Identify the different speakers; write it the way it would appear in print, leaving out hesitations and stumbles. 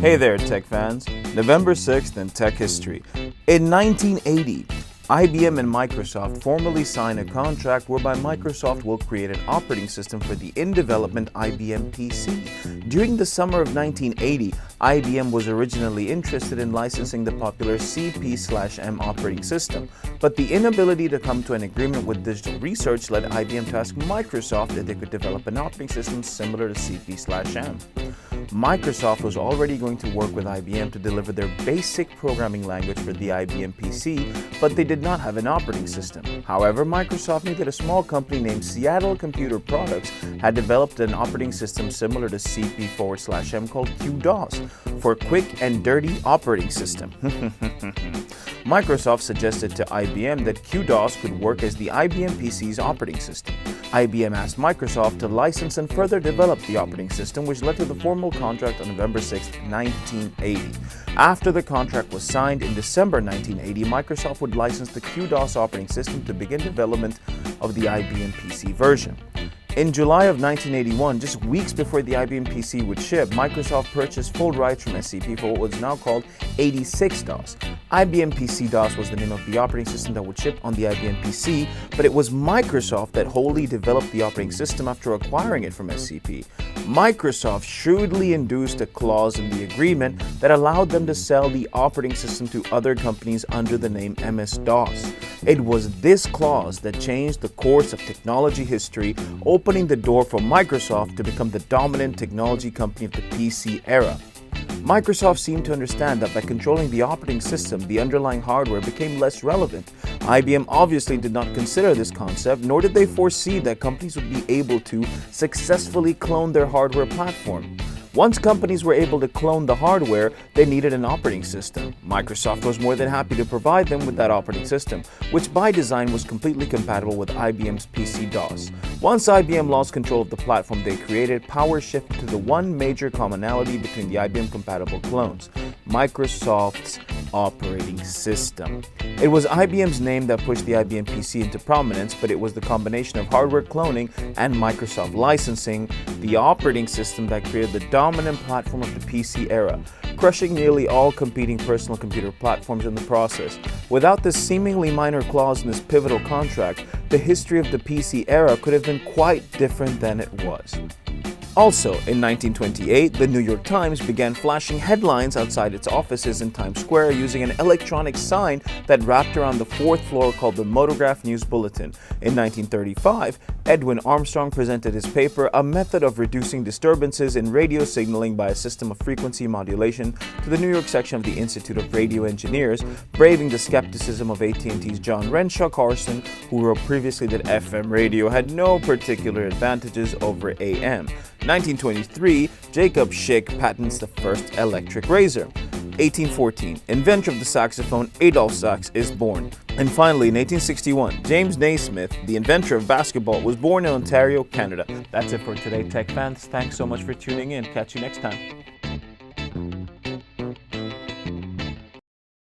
Speaker 1: Hey there, tech fans. November 6th in tech history. In 1980, IBM and Microsoft formally signed a contract whereby Microsoft will create an operating system for the in-development IBM PC. During the summer of 1980, IBM was originally interested in licensing the popular CP/M operating system, but the inability to come to an agreement with Digital Research led IBM to ask Microsoft if they could develop an operating system similar to CP/M. Microsoft was already going to work with IBM to deliver their basic programming language for the IBM PC, but they did not have an operating system. However, Microsoft knew that a small company named Seattle Computer Products had developed an operating system similar to CP/M called QDOS for quick and dirty operating system. Microsoft suggested to IBM that QDOS could work as the IBM PC's operating system. IBM asked Microsoft to license and further develop the operating system, which led to the formal contract on November 6, 1980. After the contract was signed in December 1980, Microsoft would license the QDOS operating system to begin development of the IBM PC version. In July of 1981, just weeks before the IBM PC would ship, Microsoft purchased full rights from SCP for what was now called 86DOS. IBM PC-DOS was the name of the operating system that would ship on the IBM PC, but it was Microsoft that wholly developed the operating system after acquiring it from SCP. Microsoft shrewdly induced a clause in the agreement that allowed them to sell the operating system to other companies under the name MS-DOS. It was this clause that changed the course of technology history, opening the door for Microsoft to become the dominant technology company of the PC era. Microsoft seemed to understand that by controlling the operating system, the underlying hardware became less relevant. IBM obviously did not consider this concept, nor did they foresee that companies would be able to successfully clone their hardware platform. Once companies were able to clone the hardware, they needed an operating system. Microsoft was more than happy to provide them with that operating system, which by design was completely compatible with IBM's PC-DOS. Once IBM lost control of the platform they created, power shifted to the one major commonality between the IBM-compatible clones: Microsoft's operating system. It was IBM's name that pushed the IBM PC into prominence, but it was the combination of hardware cloning and Microsoft licensing the operating system that created the dominant platform of the PC era, crushing nearly all competing personal computer platforms in the process. Without this seemingly minor clause in this pivotal contract, the history of the PC era could have been quite different than it was. Also, in 1928, the New York Times began flashing headlines outside its offices in Times Square using an electronic sign that wrapped around the fourth floor called the Motograph News Bulletin. In 1935, Edwin Armstrong presented his paper, A Method of Reducing Disturbances in Radio Signaling by a System of Frequency Modulation, to the New York section of the Institute of Radio Engineers, braving the skepticism of AT&T's John Renshaw Carson, who wrote previously that FM radio had no particular advantages over AM. 1923, Jacob Schick patents the first electric razor. 1814, inventor of the saxophone Adolph Sax is born. And finally, in 1861, James Naismith, the inventor of basketball, was born in Ontario, Canada. That's it for today, tech fans. Thanks so much for tuning in. Catch you next time.